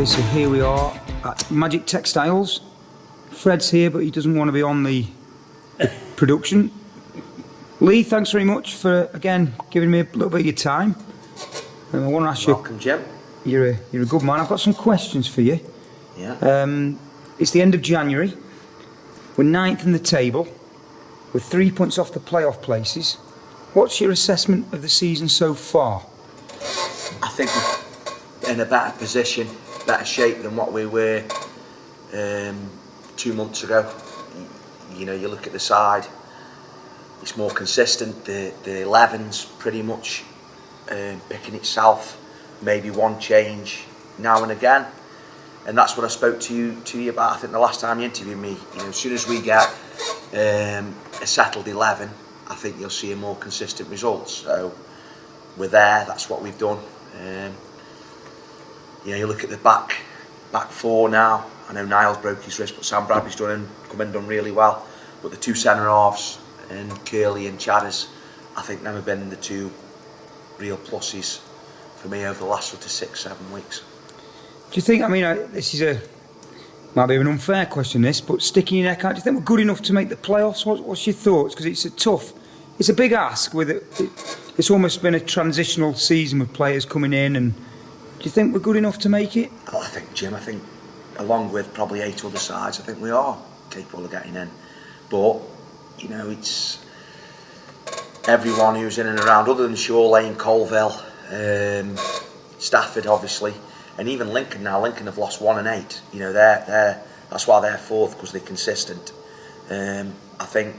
Okay, so here we are at Magic Textiles. Fred's here, but he doesn't want to be on the production. Lee, thanks very much for, again, giving me a little bit of your time. I want to ask you... Welcome, Jim. You're a good man. I've got some questions for you. Yeah. It's the end of January. We're 9th in the table. We're 3 points off the playoff places. What's your assessment of the season so far? I think we're in a better position, better shape than what we were 2 months ago. You know, you look at the side, it's more consistent. The 11's pretty much picking itself. Maybe one change now and again, and that's what I spoke to you about. I think the last time you interviewed me, you know, as soon as we get a settled 11, I think you'll see a more consistent results. So we're there. That's what we've done. You know, you look at the back four now. I know Niall's broke his wrist, but Sam Bradley's done really well. But the two centre halves, and Curly and Chadders, I think them have been the two real pluses for me over the last sort of 6-7 weeks. Do you think, I mean, this is might be an unfair question, this, but sticking your neck out, do you think we're good enough to make the playoffs? What's your thoughts? Because it's a big ask. It's almost been a transitional season with players coming in, and do you think we're good enough to make it? Oh, I think, Jim, along with probably 8 other sides, I think we are capable of getting in. But, you know, it's everyone who's in and around, other than Shaw Lane, Colville, Stafford obviously, and even Lincoln now. Lincoln have lost 1 and 8. You know, that's why they're 4th, because they're consistent. I think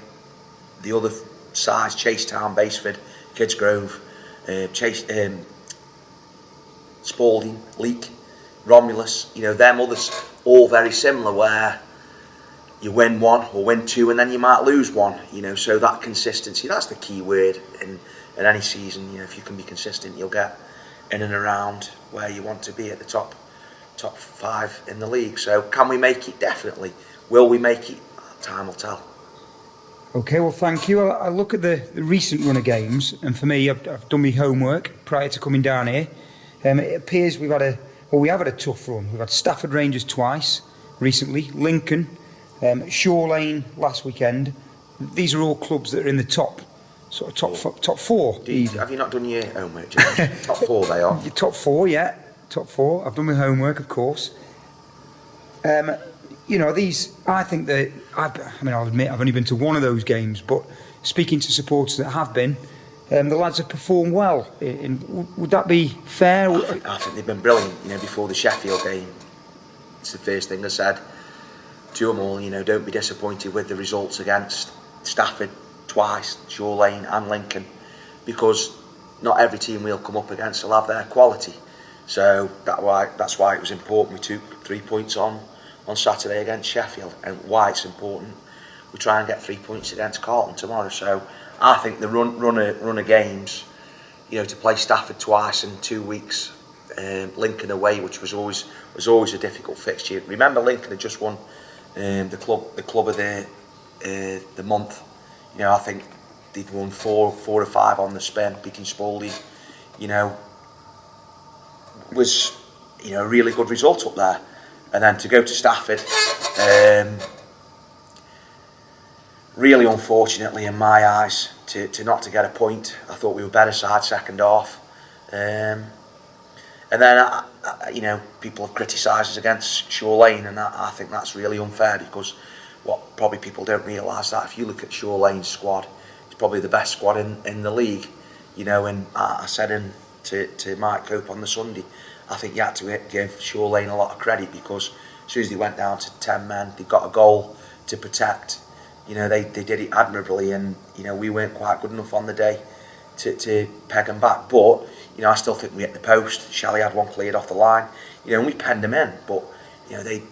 the other sides, Chasetown, Baseford, Kidsgrove, Spalding, Leek, Romulus, you know, them others, all very similar, where you win 1 or win 2 and then you might lose 1, you know, so that consistency, that's the key word in any season. You know, if you can be consistent, you'll get in and around where you want to be at the top 5 in the league. So can we make it? Definitely. Will we make it? Time will tell. Okay, well, thank you. I look at the recent run of games, and for me, I've done my homework prior to coming down here. It appears we have had a tough run. We've had Stafford Rangers twice recently, Lincoln, Shaw Lane last weekend. These are all clubs that are in the top 4. Have you not done your homework, James? Top 4 they are. Top 4, yeah. Top 4. I've done my homework, of course. You know, these, I think that, I'll admit I've only been to one of those games, but speaking to supporters that have been, the lads have performed well. Would that be fair? I think they've been brilliant. You know, before the Sheffield game, it's the first thing I said to them all. You know, don't be disappointed with the results against Stafford twice, Shaw Lane and Lincoln, because not every team we'll come up against will have their quality. So that's why it was important we took 3 points on Saturday against Sheffield, and why it's important we try and get 3 points against Carlton tomorrow. So I think the run of games, you know, to play Stafford twice in 2 weeks, Lincoln away, which was always a difficult fixture. Remember, Lincoln had just won the club of the month. You know, I think they'd won 4 or 5 on the spin, beating Spalding. You know, was, you know, a really good result up there. And then to go to Stafford, really unfortunately in my eyes, to not to get a point. I thought we were better side second half. And then, you know, people have criticised us against Shaw Lane, and I think that's really unfair, because what probably people don't realise, that if you look at Shaw Lane's squad, it's probably the best squad in the league. You know, and I said to Mike Cope on the Sunday, I think you had to give Shaw Lane a lot of credit, because as soon as they went down to 10 men, they got a goal to protect. You know, they did it admirably, and, you know, we weren't quite good enough on the day to peg them back. But, you know, I still think we hit the post. Shelley had one cleared off the line, you know, and we penned them in. But, you know, they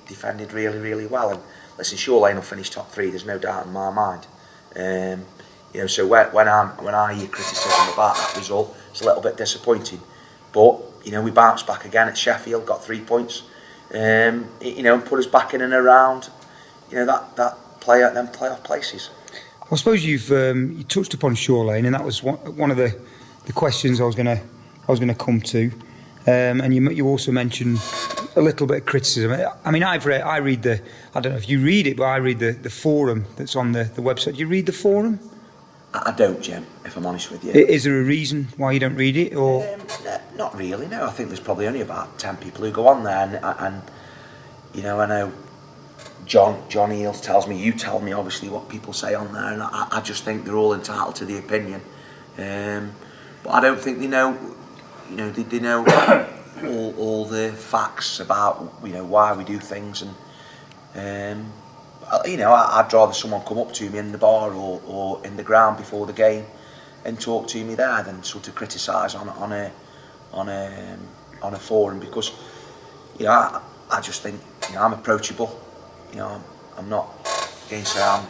defended really, really well. And listen, Shaw Lane will finish top 3. There's no doubt in my mind. You know, so when I hear criticism about that result, it's a little bit disappointing. But, you know, we bounced back again at Sheffield, got 3 points. You know, and put us back in and around, you know, them playoff places. I suppose you touched upon Shaw Lane, and that was one of the questions I was going to come to. And you also mentioned a little bit of criticism. I mean, I read the, I don't know if you read it, but I read the forum that's on the website. Do you read the forum? I don't, Jim, if I'm honest with you. Is there a reason why you don't read it, or? No, not really, no. I think there's probably only about 10 people who go on there, and you know, I know John Eales tells me, you tell me obviously what people say on there, and I just think they're all entitled to the opinion. But I don't think they know, they know all the facts about, why we do things, and I'd rather someone come up to me in the bar or in the ground before the game and talk to me there than sort of criticise on a forum, because I just think I'm approachable. I'm not going to say I'm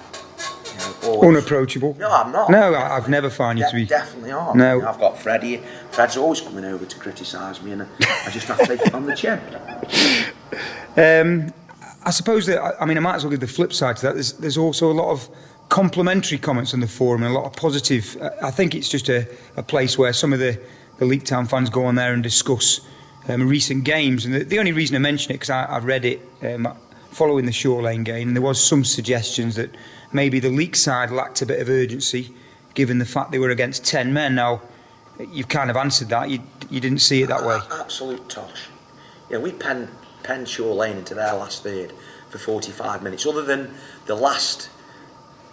always unapproachable. No, I'm not. No, I've never found you to be. Definitely aren't. No, I've got Freddie. Fred's always coming over to criticise me, and I just have to take it on the chin. I suppose that, I might as well give the flip side to that. There's also a lot of complimentary comments on the forum and a lot of positive. I think it's just a place where some of the Leek Town fans go on there and discuss recent games. And the only reason I mention it, because I've read it following the Shore Lane game, and there was some suggestions that maybe the Leek side lacked a bit of urgency, given the fact they were against 10 men. Now, you've kind of answered that. You didn't see it that way. Absolute tosh. We penned Shore Lane into their last third for 45 minutes. Other than the last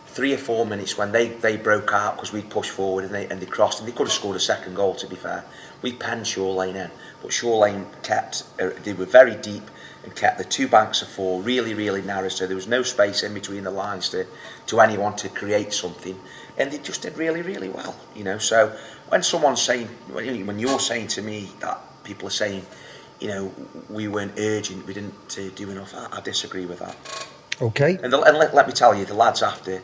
3 or 4 minutes when they broke out because we pushed forward and they crossed, and they could have scored a second goal, to be fair. We penned Shore Lane in, but Shore Lane they were very deep and kept the 2 banks of 4 really, really narrow, so there was no space in between the lines to anyone to create something, and they just did really, really well. So when someone's saying, when you're saying to me that people are saying, we weren't urgent, we didn't do enough, I disagree with that. Okay. And let me tell you, the lads after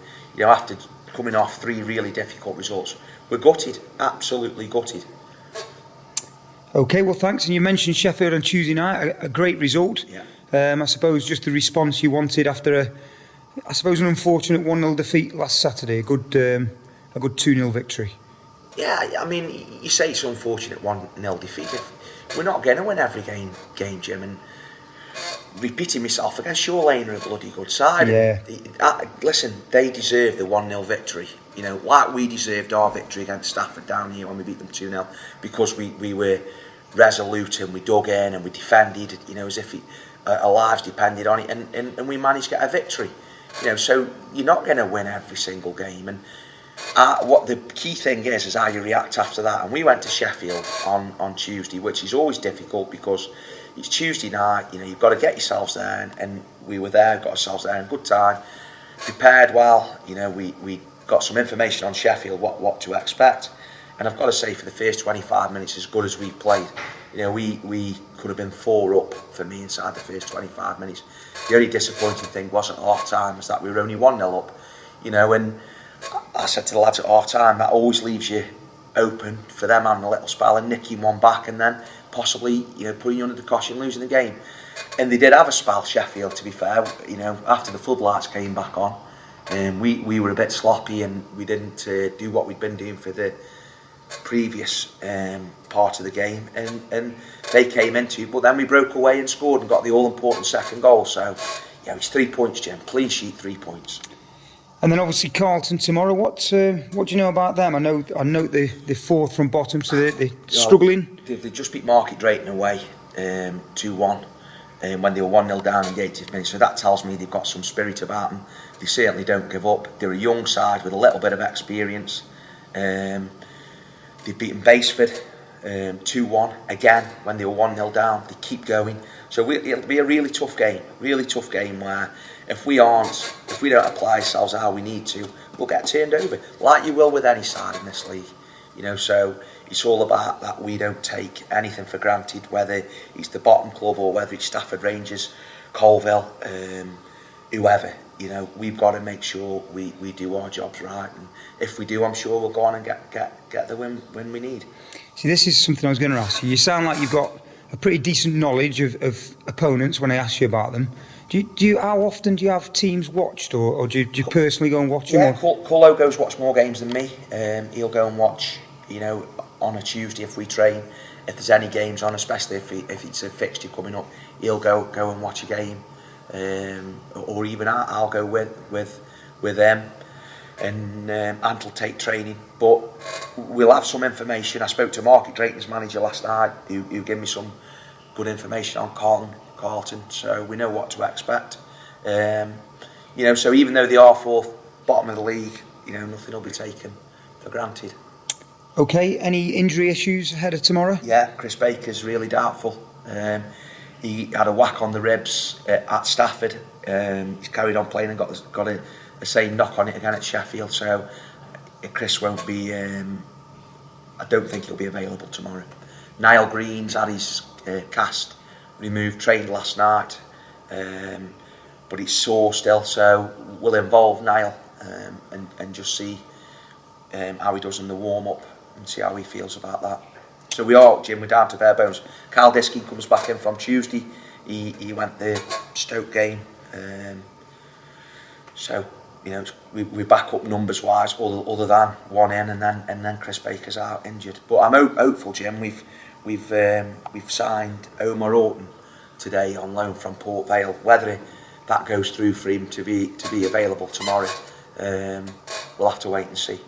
coming off 3 really difficult results, were gutted, absolutely gutted. Okay, well, thanks. And you mentioned Sheffield on Tuesday night, a great result. Yeah. I suppose just the response you wanted after an unfortunate 1-0 defeat last Saturday, a good 2-0 victory. Yeah, you say it's an unfortunate 1-0 defeat. We're not going to win every game, Jim, and repeating myself, against Shore Lane are a bloody good side. Yeah. Listen, they deserve the 1-0 victory. Like we deserved our victory against Stafford down here when we beat them 2-0, because we were resolute and we dug in and we defended, as if our lives depended on it, and we managed to get a victory. So you're not going to win every single game, and what the key thing is how you react after that. And we went to Sheffield on Tuesday, which is always difficult because it's Tuesday night. You've got to get yourselves there, and we were there, got ourselves there in good time, prepared well. We got some information on Sheffield, what to expect, and I've got to say, for the first 25 minutes, as good as we've played, we could have been 4 up for me inside the first 25 minutes. The only disappointing thing was at half time was that we were only 1-0 up, and I said to the lads at half time, that always leaves you open for them having a little spell and nicking one back, and then possibly putting you under the cosh and losing the game. And they did have a spell, Sheffield, to be fair. After the floodlights came back on, we were a bit sloppy, and we didn't do what we'd been doing for the previous part of the game, and they came into it, but then we broke away and scored and got the all-important second goal. So it's 3 points, Jim. Clean sheet, 3 points. And then obviously Carlton tomorrow. What do you know about them? I note they're 4th from bottom, so they're struggling. They just beat Market Drayton away 2-1 when they were 1-0 down in the 80th minute. So that tells me they've got some spirit about them. They certainly don't give up. They're a young side with a little bit of experience. They've beaten Baseford 2-1 again when they were 1-0 down. They keep going. So it'll be a really tough game where if we don't apply ourselves how we need to, we'll get turned over, like you will with any side in this league. So it's all about that we don't take anything for granted, whether it's the bottom club or whether it's Stafford Rangers, Colville, whoever. We've got to make sure we do our jobs right, and if we do, I'm sure we'll go on and get the win we need. See, this is something I was going to ask you. You sound like you've got a pretty decent knowledge of opponents when I ask you about them. How often do you have teams watched, or do you personally go and watch them? Yeah, Cullo goes watch more games than me. He'll go and watch, on a Tuesday if we train, if there's any games on, especially if it's a fixture coming up, he'll go and watch a game, or even I'll go with them, and Ant'll take training. But we'll have some information. I spoke to Market Drayton's manager last night, who gave me some good information on Carlton, so we know what to expect. So even though they are fourth, bottom of the league, nothing will be taken for granted. Okay, any injury issues ahead of tomorrow? Yeah, Chris Baker's really doubtful. He had a whack on the ribs at Stafford. He's carried on playing and got a same knock on it again at Sheffield. So Chris won't be. I don't think he'll be available tomorrow. Niall Green's had his cast removed, trained last night, but it's sore still. So we'll involve Niall and just see how he does in the warm up and see how he feels about that. So we're down to bare bones. Carl Diskin comes back in from Tuesday. He went the Stoke game. So we back up numbers wise, other than one in, and then Chris Baker's out injured. But I'm hopeful, Jim. We've signed Omar Orton today on loan from Port Vale. Whether that goes through for him to be available tomorrow, we'll have to wait and see.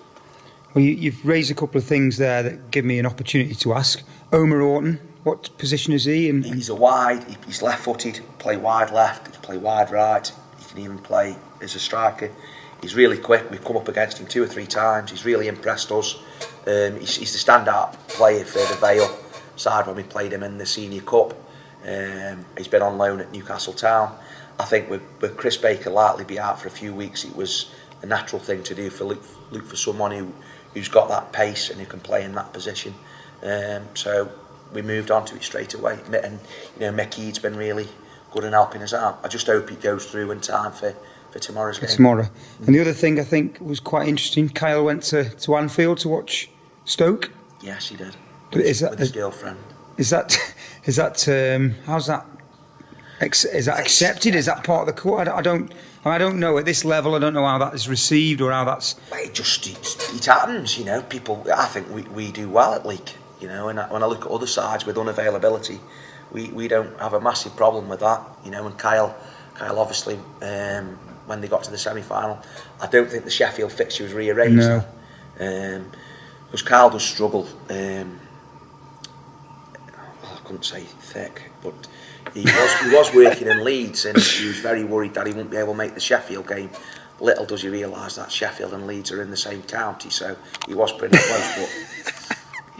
Well, you've raised a couple of things there that give me an opportunity to ask. Omar Orton, what position is he? He's a wide. He's left-footed. Play wide left. He can play wide right. He can even play as a striker. He's really quick. We've come up against him 2 or 3 times. He's really impressed us. He's the standout player for the Vale side when we played him in the Senior Cup. He's been on loan at Newcastle Town. I think with Chris Baker likely be out for a few weeks, it was a natural thing to do for look for someone who's got that pace and who can play in that position. So we moved on to it straight away. And Mickey's been really good in helping us out. I just hope it goes through in time for tomorrow's game. Tomorrow. And the other thing I think was quite interesting, Kyle went to Anfield to watch Stoke. Yes, he did. With his girlfriend. Is that how's that? Is that accepted? Is that part of the court? I don't know at this level. I don't know how that is received or how that's. It happens, People. I think we do well at Leek, And when I look at other sides with unavailability, we don't have a massive problem with that, And Kyle obviously, when they got to the semi-final, I don't think the Sheffield fixture was rearranged. No. Because Kyle does struggle. I couldn't say thick, but he was working in Leeds, and he was very worried that he wouldn't be able to make the Sheffield game. Little does he realise that Sheffield and Leeds are in the same county, so he was pretty close.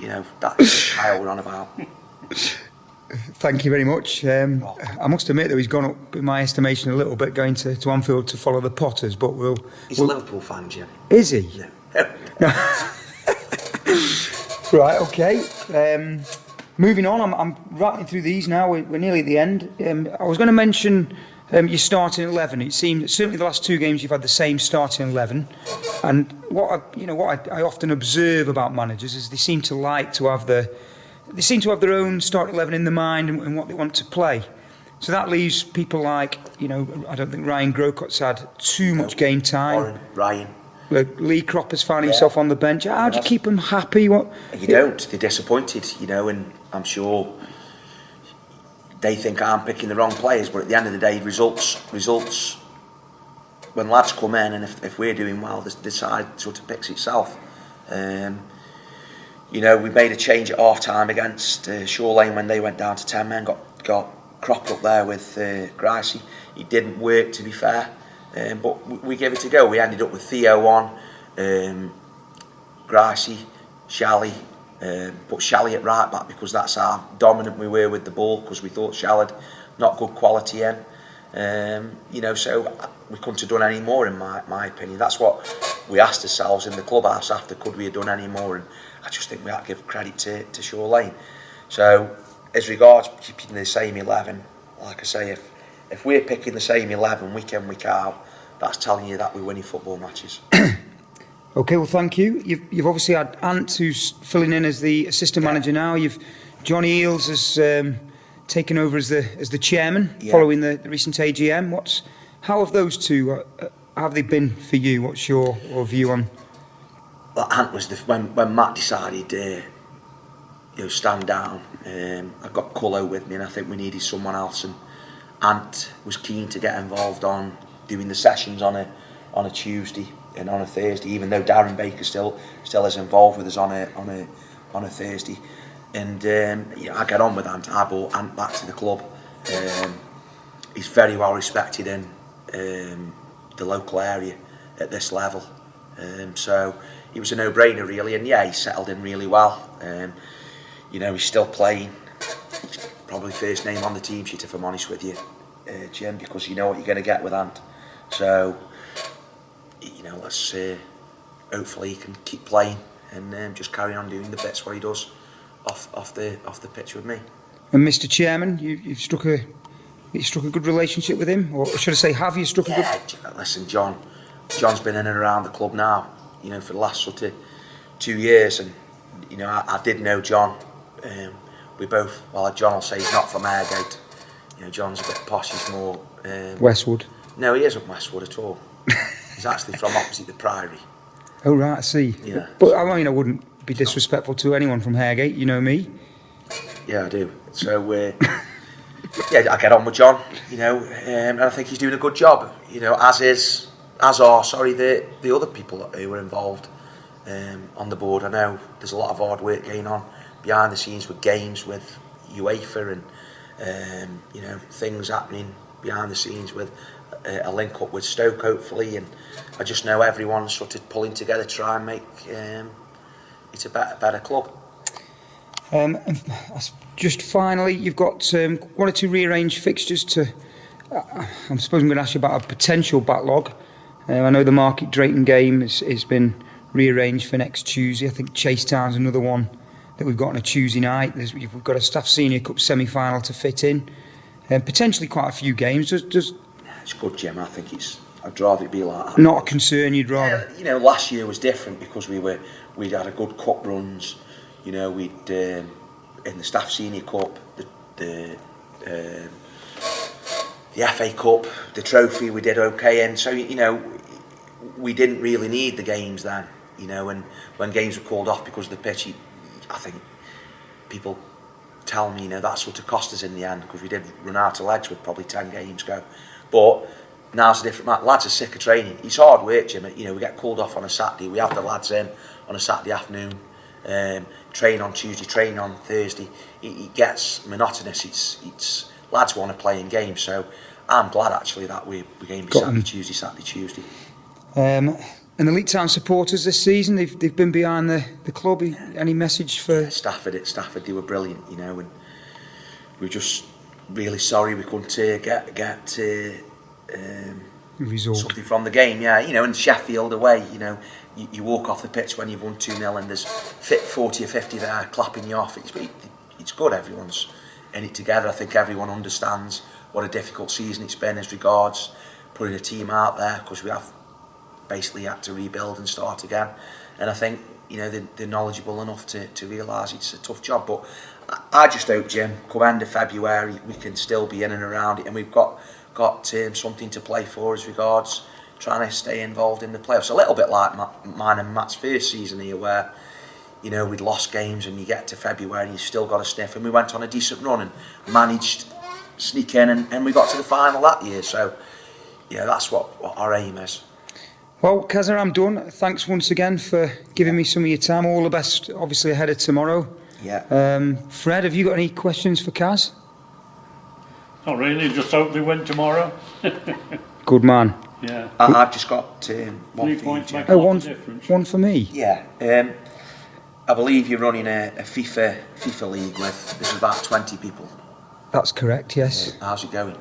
But that's Kyle we're on about. Thank you very much. I must admit that he's gone up in my estimation a little bit going to Anfield to follow the Potters, but he's a Liverpool fan, Jim. Is he? Yeah. Right. Okay. Moving on, I'm rattling through these now. We're nearly at the end. I was going to mention your starting 11. It seemed certainly the last 2 games you've had the same starting 11. And what I often observe about managers is they seem to have their own starting 11 in the mind and what they want to play. So that leaves people like I don't think Ryan Grocot's had too much game time. Ryan. Lee Cropper's found himself on the bench. How do you keep them happy? You don't. They're disappointed, and I'm sure they think I'm picking the wrong players, but at the end of the day, results. When lads come in, and if we're doing well, the side sort of picks itself. We made a change at half time against Shore Lane when they went down to 10 men, got cropped up there with Gricey. It didn't work, to be fair. But we gave it a go. We ended up with Theo on, Gricey, Shally, but Shally at right back because that's how dominant we were with the ball, because we thought Shall had not good quality in. So we couldn't have done any more in my opinion. That's what we asked ourselves in the clubhouse after, could we have done any more? And I just think we have to give credit to Shore Lane. So as regards keeping the same 11, like I say, if we're picking the same 11 week in, week out, that's telling you that we're winning football matches. Okay, well, thank you. You've obviously had Ant, who's filling in as the assistant manager now. Johnny Eales has taken over as the chairman following the recent AGM. How have those two? Have they been for you? What's your view on? Well, Ant was when Matt decided stand down. I've got Cullo with me, and I think we needed someone else. And Ant was keen to get involved on doing the sessions on a Tuesday and on a Thursday, even though Darren Baker still is involved with us on a Thursday. And I get on with Ant. I brought Ant back to the club. He's very well respected in the local area at this level. So it was a no-brainer really, and yeah, he settled in really well. He's still playing. He's probably first name on the team sheet, if I'm honest with you, Jim, because you know what you're going to get with Ant. So, let's hopefully he can keep playing and just carry on doing the bits what he does off the pitch with me. And Mr. Chairman, you've struck a good relationship with him, or should I say, have you struck a good? Yeah, listen, John's been in and around the club now, for the last sort of 2 years, and I did know John. We both, John will say he's not from Airgate. John's a bit posh. He's more Westwood. No, he isn't Westwood at all. He's actually from opposite the Priory. Oh right, I see. Yeah. But I wouldn't be disrespectful to anyone from Hargate. You know me. Yeah, I do. So I get on with John. And I think he's doing a good job. As are the other people who were involved on the board. I know there's a lot of hard work going on behind the scenes with games with UEFA and things happening behind the scenes with a link up with Stoke hopefully, and I just know everyone's sort of pulling together to try and make it a better club. And just finally, you've got one or two rearranged fixtures to. I suppose I'm going to ask you about a potential backlog. I know the Market Drayton game has been rearranged for next Tuesday. I think Chase Town's another one that we've got on a Tuesday night. We've got a Staff Senior Cup semi-final to fit in. Potentially quite a few games. It's good, Jim. I think I'd rather it be like that. Not a concern, you'd rather. Last year was different because we'd had a good cup runs. We'd in the Staff Senior Cup, the FA Cup, the trophy we did okay in. So we didn't really need the games then. And when games were called off because of the pitch, I think people tell me that sort of cost us in the end because we did run out of legs with probably 10 games go. But now's a different matter. Lads are sick of training. It's hard work, Jim. We get called off on a Saturday. We have the lads in on a Saturday afternoon. Train on Tuesday, train on Thursday. It gets monotonous. It's lads want to play in games. So I'm glad actually that we're going to be Saturday, Tuesday. And the Leek Town supporters this season, they've been behind the club. Any message for Stafford? They were brilliant, and we're just really sorry we couldn't get result something from the game. Yeah, in Sheffield away, you walk off the pitch when you've won 2-0 and there's 40 or 50 there clapping you off. It's good. Everyone's in it together. I think everyone understands what a difficult season it's been as regards putting a team out there because we have basically had to rebuild and start again, and I think they're knowledgeable enough to realise it's a tough job. But I just hope, Jim, come end of February we can still be in and around it, and we've got something to play for as regards trying to stay involved in the playoffs. A little bit like mine and Matt's first season here, where we'd lost games and you get to February and you still got a sniff, and we went on a decent run and managed to sneak in and we got to the final that year. So that's what our aim is. Well, Kazza, I'm done. Thanks once again for giving me some of your time. All the best, obviously, ahead of tomorrow. Yeah. Fred, have you got any questions for Kaz? Not really, just hope they win tomorrow. Good man. Yeah. I've just got 1 3 points make Oh, a difference. one for me. Yeah. I believe you're running a FIFA league with, there's about 20 people. That's correct, yes. How's it going?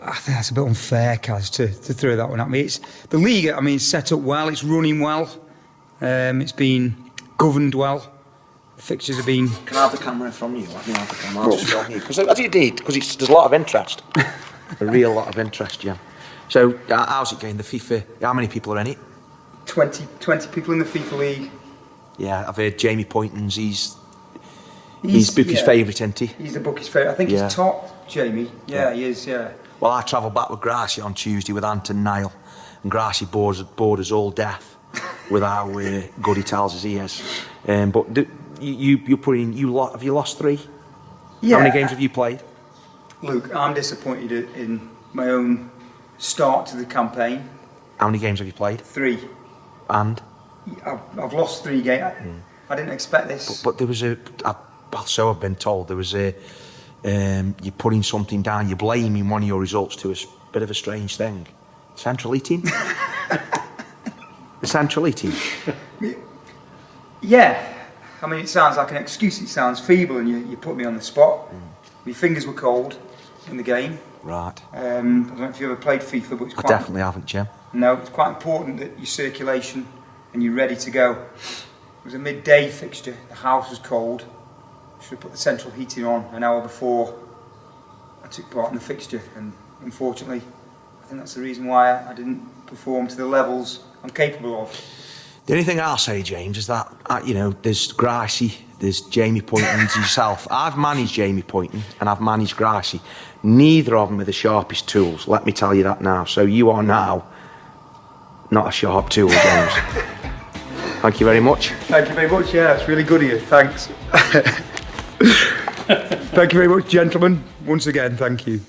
I think that's a bit unfair, Kaz, to throw that one at me. It's the league. It's set up well. It's running well. It's been governed well. The fixtures have been. Can I have the camera from you? Let me have the camera. I'll just film you because I do need because there's a lot of interest. A real lot of interest, Jim. So how's it going? The FIFA. How many people are in it? 20 people in the FIFA league. Yeah, I've heard Jamie Poynton's. He's Bookie's favourite, isn't he? He's the Bookie's favourite. I think he's top, Jamie. Yeah, he is. Yeah. Well, I travelled back with Gracie on Tuesday with Ant and Niall, and Gracie bored us all death. with how good he tells us he is. But you put in, have you lost 3? Yeah. How many games have you played? Luke, I'm disappointed in my own start to the campaign. How many games have you played? 3. And? I've lost 3 games. I didn't expect this. But there was so I've been told, there was you're putting something down, you're blaming one of your results to a bit of a strange thing. Central heating? The central heating? Yeah. I mean, it sounds like an excuse, it sounds feeble, and you put me on the spot. My fingers were cold in the game. Right. I don't know if you ever played FIFA, but it's I quite... definitely haven't, Jim. No, it's quite important that your circulation and you're ready to go. It was a midday fixture, the house was cold. Should have put the central heating on an hour before I took part in the fixture, and unfortunately, I think that's the reason why I didn't perform to the levels I'm capable of. The only thing I'll say, James, is that, there's Gricey, there's Jamie Poynton, and yourself. I've managed Jamie Poynton and I've managed Gricey. Neither of them are the sharpest tools, let me tell you that now. So you are now not a sharp tool, James. Thank you very much. Thank you very much, yeah, it's really good of you, thanks. Thank you very much, gentlemen. Once again, thank you.